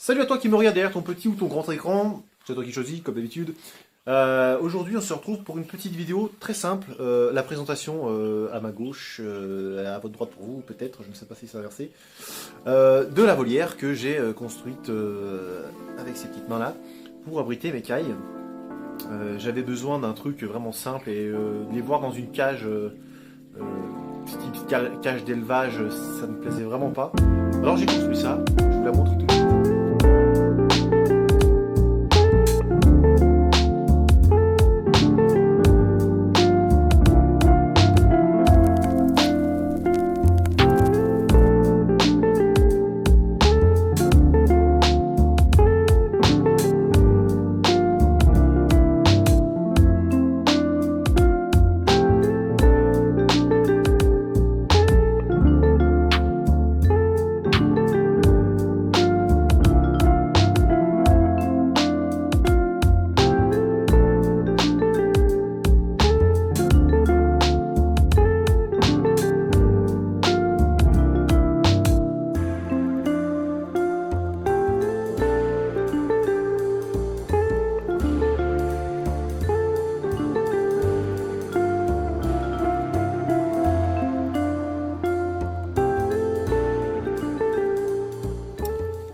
Salut à toi qui me regarde derrière ton petit ou ton grand écran, c'est toi qui choisis comme d'habitude. Aujourd'hui on se retrouve pour une petite vidéo très simple, la présentation à ma gauche, à votre droite pour vous peut-être, je ne sais pas si c'est inversé, de la volière que j'ai construite avec ces petites mains là pour abriter mes cailles. J'avais besoin d'un truc vraiment simple et de les voir dans une cage, style cage d'élevage, ça me plaisait vraiment pas. Alors j'ai construit ça, je vous la montre tout de suite.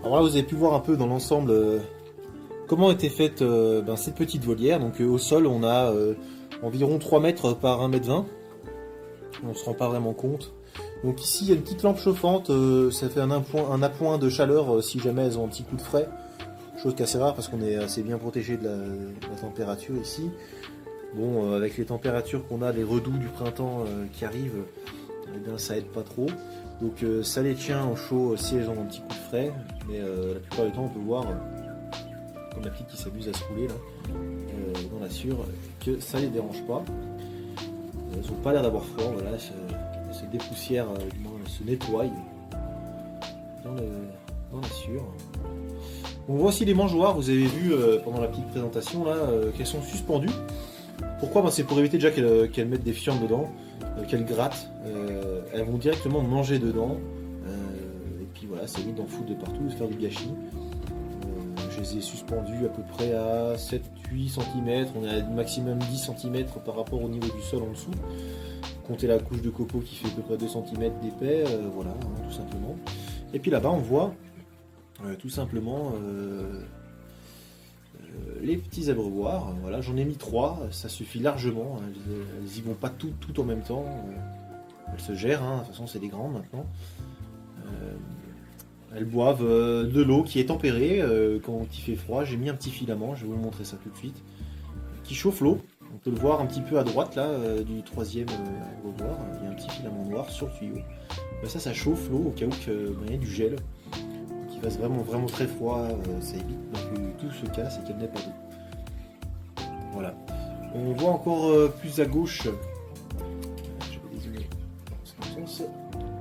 Alors là, vous avez pu voir un peu dans l'ensemble comment était faite cette petite volière. Donc au sol, on a environ 3 mètres par 1 mètre 20. On ne se rend pas vraiment compte. Donc ici, il y a une petite lampe chauffante. Ça fait un appoint de chaleur si jamais elles ont un petit coup de frais. Chose qui est assez rare parce qu'on est assez bien protégé de la température ici. Bon, avec les températures qu'on a, les redoux du printemps qui arrivent, eh bien, ça aide pas trop. Donc ça les tient au chaud si elles ont un petit coup de frais, mais la plupart du temps on peut voir, comme la petite qui s'amuse à se rouler là, dans la sûre, que ça les dérange pas. Elles n'ont pas l'air d'avoir froid, voilà, elles se dépoussièrent, elles se nettoient dans la sûre. On voit aussi les mangeoires, vous avez vu pendant la petite présentation là, qu'elles sont suspendues. Pourquoi? C'est pour éviter déjà qu'elles mettent des fientes dedans, qu'elles grattent. Elles vont directement manger dedans. Et puis voilà, ça évite d'en foutre de partout, de faire du gâchis. Je les ai suspendus à peu près à 7-8 cm. On est à maximum 10 cm par rapport au niveau du sol en dessous. Comptez la couche de copeaux qui fait à peu près 2 cm d'épais. Voilà, tout simplement. Et puis là-bas, on voit tout simplement les petits abreuvoirs. Voilà, j'en ai mis 3, ça suffit largement. Elles y vont pas tout en même temps. Elles se gèrent, de toute façon c'est des grandes maintenant. Elles boivent de l'eau qui est tempérée quand il fait froid. J'ai mis un petit filament, je vais vous montrer ça tout de suite, qui chauffe l'eau. On peut le voir un petit peu à droite là du troisième abreuvoir. Il y a un petit filament noir sur le tuyau. Ça chauffe l'eau au cas où il y a du gel. Qui fasse vraiment très froid, ça évite que tout se casse et qu'elle n'ait pas d'eau. Voilà. On voit encore plus à gauche.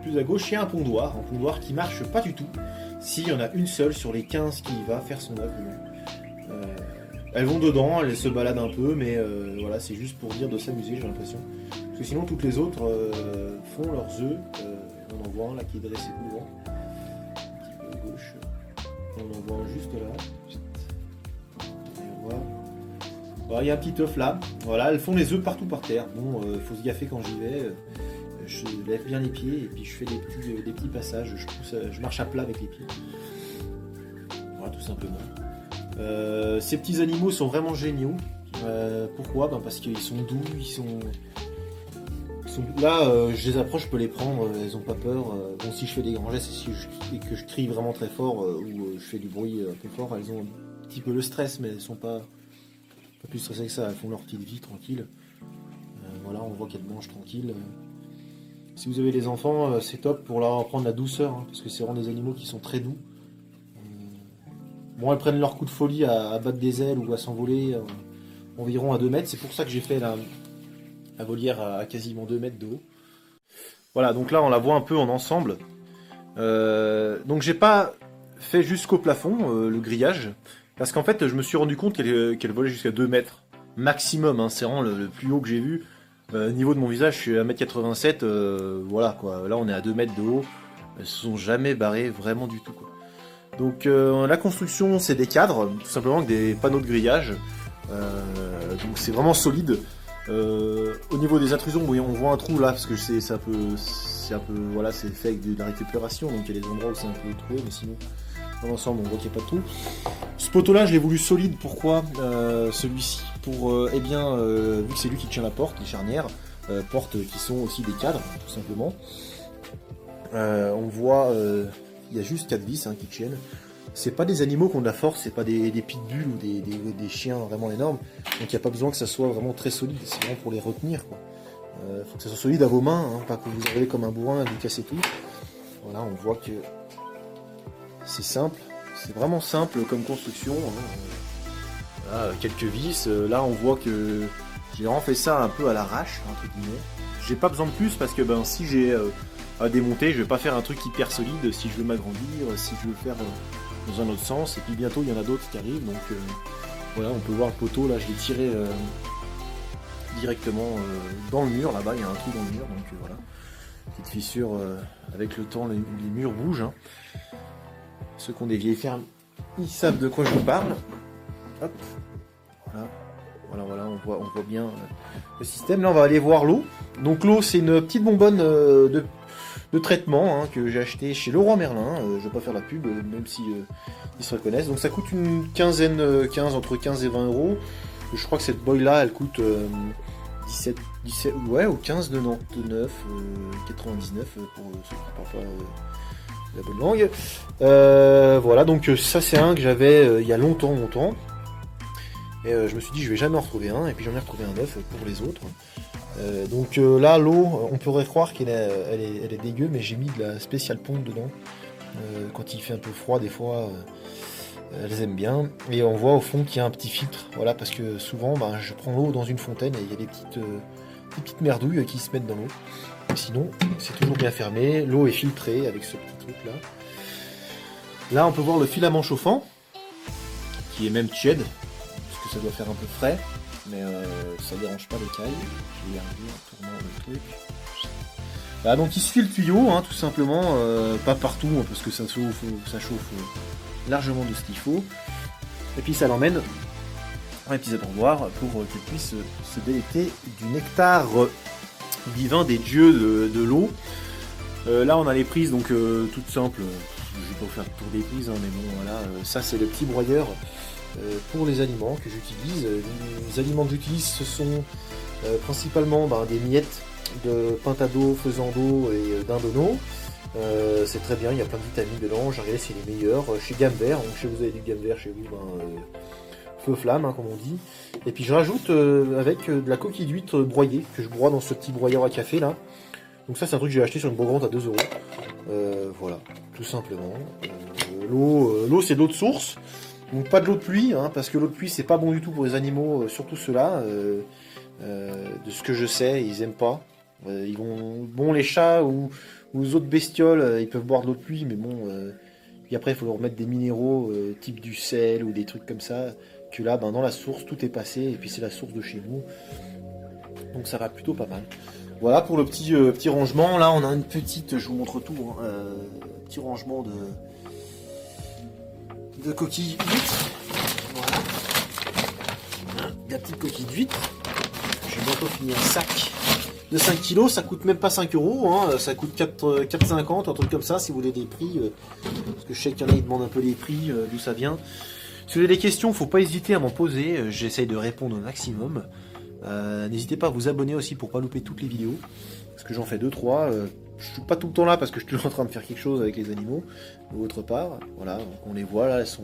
Plus à gauche, il y a un pondoir qui marche pas du tout. S'il y en a une seule sur les 15 qui va faire son œuvre. Elles vont dedans, elles se baladent un peu, mais voilà, c'est juste pour dire de s'amuser, j'ai l'impression. Parce que sinon, toutes les autres font leurs œufs. On en voit un là qui est dressé devant. Un petit peu à gauche. On en voit un juste là. Voilà, il y a un petit œuf là. Voilà, elles font les œufs partout par terre. Bon, faut se gaffer quand j'y vais. Je lève bien les pieds et puis je fais des petits passages. Je marche à plat avec les pieds. Voilà, tout simplement. Ces petits animaux sont vraiment géniaux. Pourquoi? Parce qu'ils sont doux, là, je les approche, je peux les prendre, elles n'ont pas peur. Bon, si je fais des grands gestes et que je crie vraiment très fort ou je fais du bruit un peu fort, elles ont un petit peu le stress, mais elles sont pas plus stressées que ça. Elles font leur petite vie tranquille. Voilà, on voit qu'elles mangent tranquille. Si vous avez des enfants, c'est top pour leur apprendre la douceur, parce que c'est vraiment des animaux qui sont très doux. Bon, elles prennent leur coup de folie à battre des ailes ou à s'envoler environ à 2 mètres. C'est pour ça que j'ai fait la volière à quasiment 2 mètres de haut. Voilà, donc là on la voit un peu en ensemble. Donc j'ai pas fait jusqu'au plafond le grillage, parce qu'en fait je me suis rendu compte qu'elle volait jusqu'à 2 mètres maximum. C'est vraiment le plus haut que j'ai vu. Niveau de mon visage, je suis à 1m87, voilà quoi. Là on est à 2 mètres de haut. Elles se sont jamais barrées vraiment du tout, quoi. Donc la construction, c'est des cadres, tout simplement avec des panneaux de grillage. Donc c'est vraiment solide. Au niveau des intrusions, oui, on voit un trou là parce que c'est un peu, voilà, c'est fait avec de la récupération, donc il y a des endroits où c'est un peu troué, mais sinon dans l'ensemble on voit qu'il n'y a pas de trou. Ce poteau là, je l'ai voulu solide. Pourquoi celui-ci? Pour vu que c'est lui qui tient la porte, les charnières, portes qui sont aussi des cadres, tout simplement. On voit, il y a juste 4 vis qui tiennent. C'est pas des animaux qui ont de la force, c'est pas des pitbulls ou des chiens vraiment énormes. Donc il n'y a pas besoin que ça soit vraiment très solide, c'est vraiment pour les retenir, quoi. Faut que ça soit solide à vos mains, pas que vous arrivez comme un bourrin et vous cassez tout. Voilà, on voit que c'est simple, c'est vraiment simple comme construction. Voilà, quelques vis, là on voit que j'ai vraiment fait ça un peu à l'arrache, entre guillemets. J'ai pas besoin de plus parce que si j'ai à démonter, je vais pas faire un truc hyper solide si je veux m'agrandir, si je veux faire dans un autre sens. Et puis bientôt il y en a d'autres qui arrivent, donc voilà, on peut voir le poteau là, je l'ai tiré directement dans le mur. Là-bas il y a un trou dans le mur, donc voilà, petite fissure. Avec le temps les murs bougent. Ceux qui ont des vieilles fermes, ils savent de quoi je vous parle. Hop, voilà, on voit bien le système. Là on va aller voir l'eau. Donc l'eau, c'est une petite bonbonne de traitement que j'ai acheté chez Leroy Merlin. Je vais pas faire la pub, même si ils se reconnaissent. Donc ça coûte une quinzaine, entre 15 et 20 euros. Je crois que cette boîte là, elle coûte 17, ouais, ou 15 de 9, 99 pour ceux qui parlent pas la bonne langue. Voilà, donc ça c'est un que j'avais il y a longtemps. Et je me suis dit je vais jamais en retrouver un, et puis j'en ai retrouvé un neuf pour les autres. Donc là l'eau, on pourrait croire qu'elle est dégueu, mais j'ai mis de la spéciale pompe dedans. Quand il fait un peu froid des fois, elles aiment bien. Et on voit au fond qu'il y a un petit filtre, voilà, parce que souvent je prends l'eau dans une fontaine et il y a des petites merdouilles qui se mettent dans l'eau. Sinon c'est toujours bien fermé, l'eau est filtrée avec ce petit truc là. Là on peut voir le filament chauffant, qui est même tiède, parce que ça doit faire un peu frais. Mais ça dérange pas les cailles. Je vais regarder en tournant le truc. Voilà, donc il suffit le tuyau, tout simplement, pas partout, parce que ça chauffe largement de ce qu'il faut. Et puis ça l'emmène dans les petits abreuvoirs pour qu'il puisse se délecter du nectar divin des dieux de l'eau. Là on a les prises, donc toutes simples. Je vais pas vous faire le tour des prises, mais bon voilà, ça c'est le petit broyeur. Pour les aliments que j'utilise. Les aliments que j'utilise, ce sont principalement des miettes de pintado, faisando et d'indonneau. C'est très bien, il y a plein de vitamines dedans. J'ai regardé, c'est les meilleurs. Chez Gamme Vert, donc chez vous avez du Gamme Vert, chez vous, feu flamme, comme on dit. Et puis je rajoute avec de la coquille d'huître broyée, que je broie dans ce petit broyeur à café là. Donc ça c'est un truc que j'ai acheté sur une brocante à 2 €. Voilà, tout simplement. L'eau c'est de l'eau de source. Donc pas de l'eau de pluie, parce que l'eau de pluie c'est pas bon du tout pour les animaux, surtout ceux-là. De ce que je sais, ils aiment pas. Les chats ou les autres bestioles, ils peuvent boire de l'eau de pluie, mais bon. Puis après il faut leur mettre des minéraux, type du sel ou des trucs comme ça. Que là, dans la source, tout est passé, et puis c'est la source de chez nous. Donc ça va plutôt pas mal. Voilà pour le petit rangement. Là on a une petite, je vous montre tout, petit rangement de coquilles d'huîtres. Voilà. La petite coquille d'huîtres. Je vais bientôt finir un sac de 5 kg. Ça coûte même pas 5 €. Ça coûte 4,50, un truc comme ça, si vous voulez des prix. Parce que je sais qu'il y en a qui demandent un peu les prix, d'où ça vient. Si vous avez des questions, faut pas hésiter à m'en poser. J'essaye de répondre au maximum. N'hésitez pas à vous abonner aussi pour pas louper toutes les vidéos. Parce que j'en fais 2-3. Je suis pas tout le temps là parce que je suis toujours en train de faire quelque chose avec les animaux. Ou autre part. Voilà, donc on les voit là, elles sont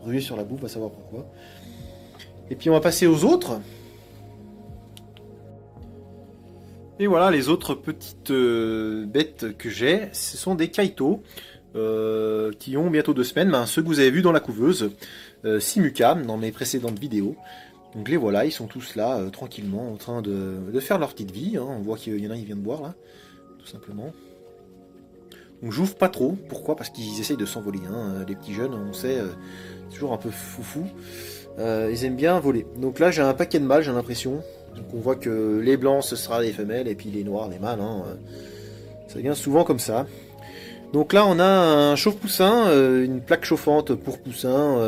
ruées sur la boue, pas savoir pourquoi. Et puis on va passer aux autres. Et voilà, les autres petites bêtes que j'ai, ce sont des kaito. Qui ont bientôt 2 semaines. Ceux que vous avez vus dans la couveuse. Simuca, dans mes précédentes vidéos. Donc les voilà, ils sont tous là, tranquillement, en train de faire leur petite vie. On voit qu'il y en a un qui vient de boire là. Tout simplement. Donc j'ouvre pas trop. Pourquoi? Parce qu'ils essayent de s'envoler. Les petits jeunes, on sait, c'est toujours un peu foufou. Ils aiment bien voler. Donc là j'ai un paquet de mâles, j'ai l'impression. Donc on voit que les blancs ce sera les femelles et puis les noirs les mâles. Ça vient souvent comme ça. Donc là on a un chauffe-poussin, une plaque chauffante pour poussin.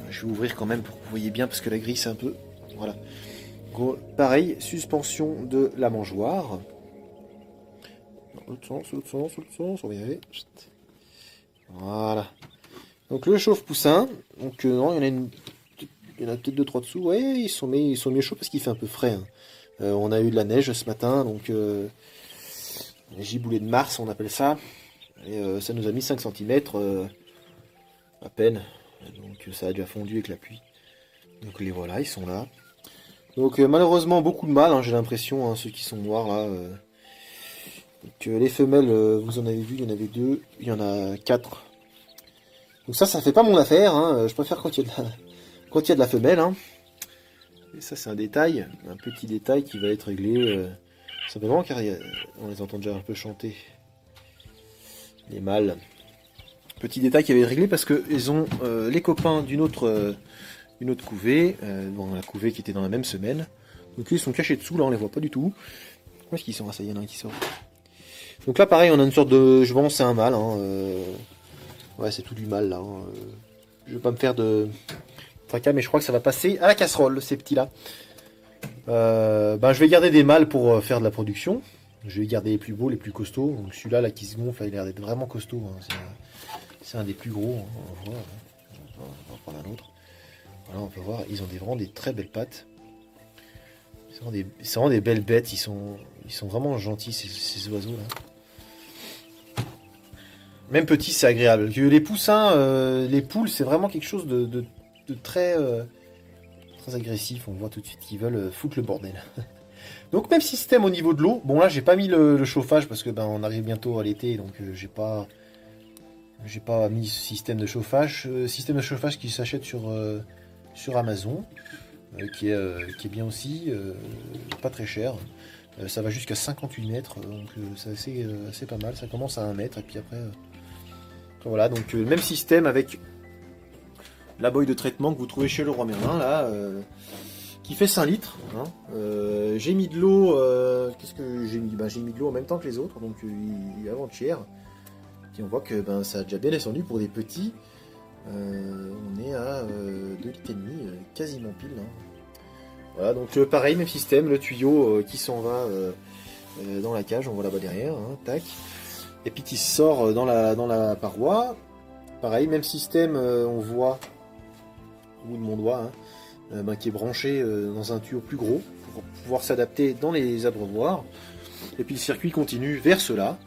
Je vais ouvrir quand même pour que vous voyez bien parce que la grille c'est un peu... Voilà. Pareil, suspension de la mangeoire. L'autre sens, on va y arriver. Voilà. Donc le chauffe-poussin. Donc non, il y en a peut-être 2-3 dessous. Ouais, ils sont mieux chauds parce qu'il fait un peu frais. Hein. On a eu de la neige ce matin, donc les giboulées de mars, on appelle ça. Et ça nous a mis 5 cm à peine. Donc ça a déjà fondu avec la pluie. Donc les voilà, ils sont là. Donc malheureusement beaucoup de mal, hein, j'ai l'impression, hein, ceux qui sont noirs là. Donc les femelles, vous en avez vu, il y en avait 2, il y en a 4. Donc ça fait pas mon affaire, hein, je préfère quand il y a de la femelle. Hein. Et ça c'est un détail, un petit détail qui va être réglé simplement car on les entend déjà un peu chanter. Les mâles. Petit détail qui avait été réglé parce que ils ont les copains d'une autre couvée, la couvée qui était dans la même semaine. Donc ils sont cachés dessous, là on les voit pas du tout. Où est-ce qu'ils sont? Ah ça y en a un qui sort. Donc là pareil on a une sorte de... Je pense c'est un mâle. Hein, ouais c'est tout du mâle là. Hein. Je vais pas me faire de tracas mais je crois que ça va passer à la casserole ces petits là. Je vais garder des mâles pour faire de la production. Je vais garder les plus beaux, les plus costauds. Donc celui-là là, qui se gonfle, il a l'air d'être vraiment costaud. Hein. C'est un des plus gros. Hein. On va voir. On va en prendre un autre. Voilà, on peut voir. Ils ont vraiment des très belles pattes. C'est vraiment des belles bêtes. Ils sont vraiment gentils ces oiseaux là. Même petits, c'est agréable. Les poussins, les poules, c'est vraiment quelque chose de très très agressif. On voit tout de suite qu'ils veulent foutre le bordel. Donc même système au niveau de l'eau. Bon là j'ai pas mis le chauffage parce que on arrive bientôt à l'été donc j'ai pas mis système de chauffage. Système de chauffage qui s'achète sur Amazon, qui est bien aussi, pas très cher. Ça va jusqu'à 58 mètres donc c'est assez pas mal. Ça commence à 1 mètre et puis après voilà donc le même système avec la boîte de traitement que vous trouvez chez Leroy Merlin là. Qui fait 5 litres. Hein. J'ai mis de l'eau. Qu'est-ce que j'ai mis? J'ai mis de l'eau en même temps que les autres, donc avant-hier. Et on voit que ça a déjà bien descendu pour des petits. On est à 2,5 litres, quasiment pile. Hein. Voilà, donc pareil, même système, le tuyau qui s'en va dans la cage, on voit là-bas derrière, hein, tac. Et puis qui sort dans la paroi. Pareil, même système, on voit au bout de mon doigt. Hein, qui est branché dans un tuyau plus gros pour pouvoir s'adapter dans les abreuvoirs. Et puis le circuit continue vers cela.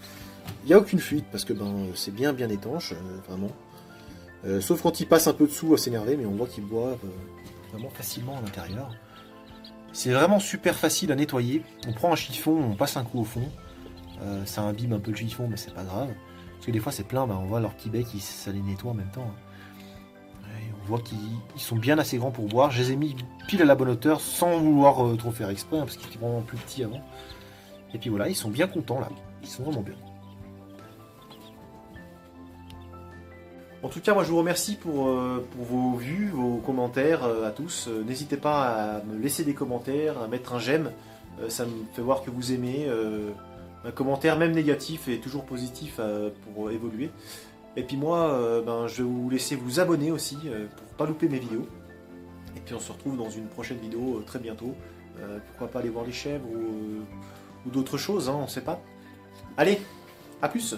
Il n'y a aucune fuite parce que c'est bien étanche, vraiment. Sauf quand il passe un peu dessous à s'énerver, mais on voit qu'il boit vraiment facilement à l'intérieur. C'est vraiment super facile à nettoyer. On prend un chiffon, on passe un coup au fond. Ça imbibe un peu le chiffon, mais c'est pas grave. Parce que des fois c'est plein, on voit leur petit bec, ça les nettoie en même temps. Hein. On voit qu'ils sont bien assez grands pour boire. Je les ai mis pile à la bonne hauteur sans vouloir trop faire exprès, hein, parce qu'ils étaient vraiment plus petits avant. Et puis voilà, ils sont bien contents là. Ils sont vraiment bien. En tout cas, moi je vous remercie pour vos vues, vos commentaires à tous. N'hésitez pas à me laisser des commentaires, à mettre un j'aime. Ça me fait voir que vous aimez. Un commentaire, même négatif, est toujours positif pour évoluer. Et puis moi, je vais vous laisser vous abonner aussi pour pas louper mes vidéos. Et puis on se retrouve dans une prochaine vidéo très bientôt. Pourquoi pas aller voir les chèvres ou d'autres choses, hein, on sait pas. Allez, à plus!